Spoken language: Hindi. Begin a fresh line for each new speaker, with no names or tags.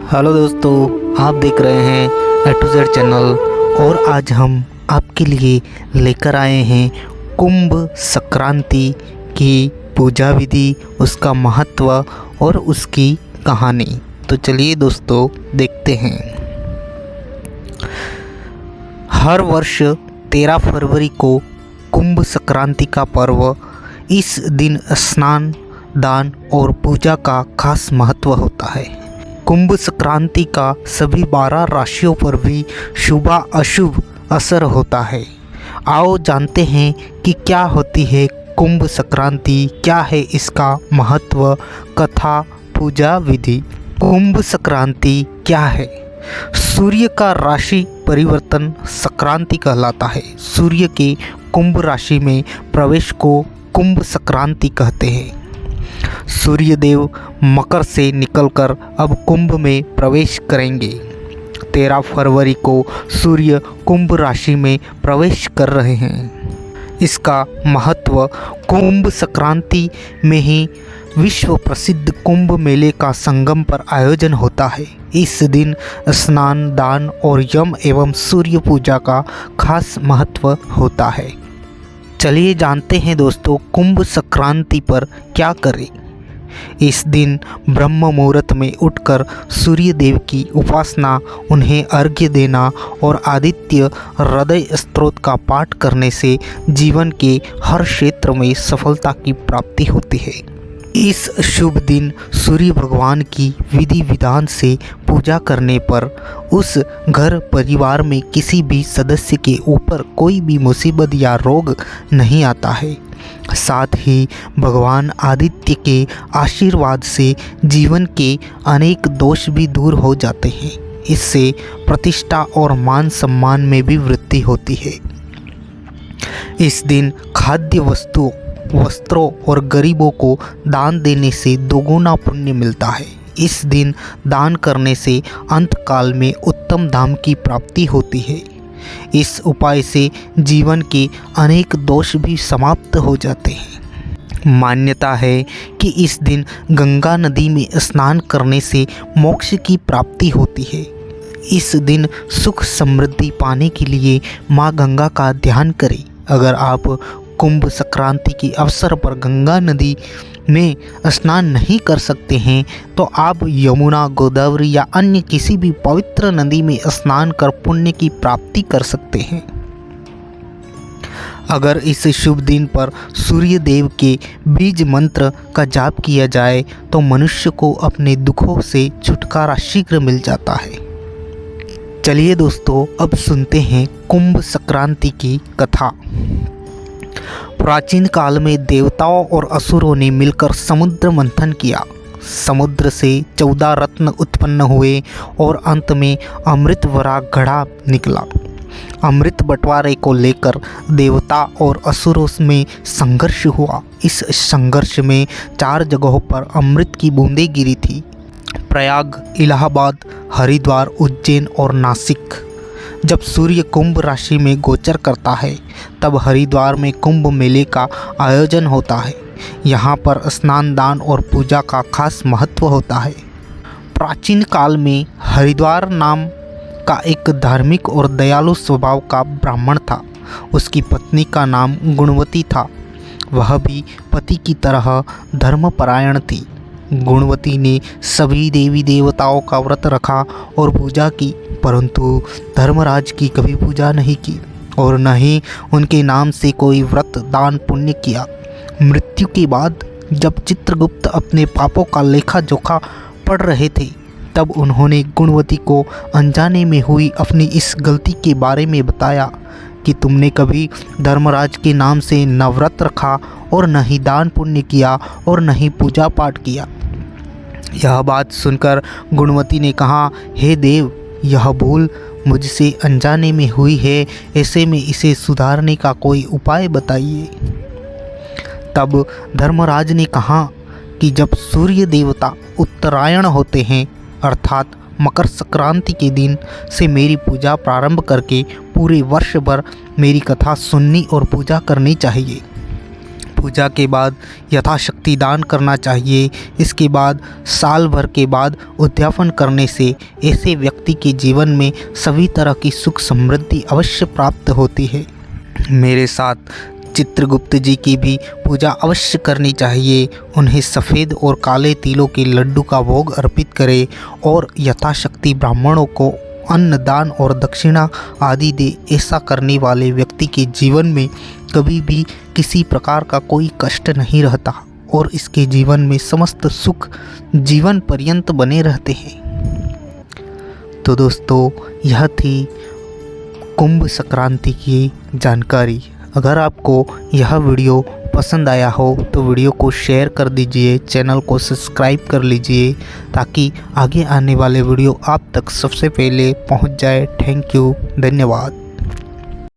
हेलो दोस्तों, आप देख रहे हैं A to Z चैनल और आज हम आपके लिए लेकर आए हैं कुंभ संक्रांति की पूजा विधि, उसका महत्व और उसकी कहानी। तो चलिए दोस्तों देखते हैं। हर वर्ष 13 फरवरी को कुंभ संक्रांति का पर्व, इस दिन स्नान, दान और पूजा का खास महत्व होता है। कुंभ संक्रांति का सभी 12 राशियों पर भी शुभ अशुभ असर होता है। आओ जानते हैं कि क्या होती है कुंभ संक्रांति, क्या है इसका महत्व, कथा, पूजा विधि। कुंभ संक्रांति क्या है? सूर्य का राशि परिवर्तन संक्रांति कहलाता है। सूर्य के कुंभ राशि में प्रवेश को कुंभ संक्रांति कहते हैं। सूर्यदेव मकर से निकलकर अब कुंभ में प्रवेश करेंगे। 13 फरवरी को सूर्य कुंभ राशि में प्रवेश कर रहे हैं। इसका महत्व, कुंभ संक्रांति में ही विश्व प्रसिद्ध कुंभ मेले का संगम पर आयोजन होता है। इस दिन स्नान, दान और यम एवं सूर्य पूजा का खास महत्व होता है। चलिए जानते हैं दोस्तों, कुंभ संक्रांति पर क्या करें। इस दिन ब्रह्म मुहूर्त में उठकर सूर्य देव की उपासना, उन्हें अर्घ्य देना और आदित्य हृदय स्तोत्र का पाठ करने से जीवन के हर क्षेत्र में सफलता की प्राप्ति होती है। इस शुभ दिन सूर्य भगवान की विधि विधान से पूजा करने पर उस घर परिवार में किसी भी सदस्य के ऊपर कोई भी मुसीबत या रोग नहीं आता है। साथ ही भगवान आदित्य के आशीर्वाद से जीवन के अनेक दोष भी दूर हो जाते हैं। इससे प्रतिष्ठा और मान सम्मान में भी वृद्धि होती है। इस दिन खाद्य वस्त्रों और गरीबों को दान देने से दोगुना पुण्य मिलता है। इस दिन दान करने से अंतकाल में उत्तम धाम की प्राप्ति होती है। इस उपाय से जीवन के अनेक दोष भी समाप्त हो जाते हैं। मान्यता है कि इस दिन गंगा नदी में स्नान करने से मोक्ष की प्राप्ति होती है। इस दिन सुख समृद्धि पाने के लिए माँ गंगा का ध्यान करें। अगर आप कुंभ संक्रांति के अवसर पर गंगा नदी में स्नान नहीं कर सकते हैं तो आप यमुना, गोदावरी या अन्य किसी भी पवित्र नदी में स्नान कर पुण्य की प्राप्ति कर सकते हैं। अगर इस शुभ दिन पर सूर्य देव के बीज मंत्र का जाप किया जाए तो मनुष्य को अपने दुखों से छुटकारा शीघ्र मिल जाता है। चलिए दोस्तों, अब सुनते हैं कुंभ संक्रांति की कथा। प्राचीन काल में देवताओं और असुरों ने मिलकर समुद्र मंथन किया। समुद्र से 14 रत्न उत्पन्न हुए और अंत में अमृत भरा घड़ा निकला। अमृत बंटवारे को लेकर देवता और असुरों में संघर्ष हुआ। इस संघर्ष में 4 जगहों पर अमृत की बूंदें गिरी थी: प्रयाग, इलाहाबाद, हरिद्वार, उज्जैन और नासिक। जब सूर्य कुंभ राशि में गोचर करता है तब हरिद्वार में कुंभ मेले का आयोजन होता है। यहाँ पर स्नान, दान और पूजा का खास महत्व होता है। प्राचीन काल में हरिद्वार नाम का एक धार्मिक और दयालु स्वभाव का ब्राह्मण था। उसकी पत्नी का नाम गुणवती था। वह भी पति की तरह धर्मपरायण थी। गुणवती ने सभी देवी देवताओं का व्रत रखा और पूजा की, परंतु धर्मराज की कभी पूजा नहीं की और न ही उनके नाम से कोई व्रत, दान, पुण्य किया। मृत्यु के बाद जब चित्रगुप्त अपने पापों का लेखा जोखा पढ़ रहे थे तब उन्होंने गुणवती को अनजाने में हुई अपनी इस गलती के बारे में बताया कि तुमने कभी धर्मराज के नाम से न व्रत रखा और न ही दान पुण्य किया और न ही पूजा पाठ किया। यह बात सुनकर गुणवती ने कहा, हे देव, यह भूल मुझसे अनजाने में हुई है, ऐसे में इसे सुधारने का कोई उपाय बताइए। तब धर्मराज ने कहा कि जब सूर्य देवता उत्तरायण होते हैं अर्थात मकर संक्रांति के दिन से मेरी पूजा प्रारंभ करके पूरे वर्ष भर मेरी कथा सुननी और पूजा करनी चाहिए। पूजा के बाद यथाशक्ति यथाशक्ति दान करना चाहिए। इसके बाद साल भर के बाद उद्यापन करने से ऐसे व्यक्ति के जीवन में सभी तरह की सुख समृद्धि अवश्य प्राप्त होती है। मेरे साथ चित्रगुप्त जी की भी पूजा अवश्य करनी चाहिए। उन्हें सफ़ेद और काले तिलों के लड्डू का भोग अर्पित करें और यथाशक्ति ब्राह्मणों को अन्न दान और दक्षिणा आदि दे। ऐसा करने वाले व्यक्ति के जीवन में कभी भी किसी प्रकार का कोई कष्ट नहीं रहता और इसके जीवन में समस्त सुख जीवन पर्यंत बने रहते हैं। तो दोस्तों, यह थी कुंभ संक्रांति की जानकारी। अगर आपको यह वीडियो पसंद आया हो तो वीडियो को शेयर कर दीजिए, चैनल को सब्सक्राइब कर लीजिए ताकि आगे आने वाले वीडियो आप तक सबसे पहले पहुंच जाए। थैंक यू, धन्यवाद।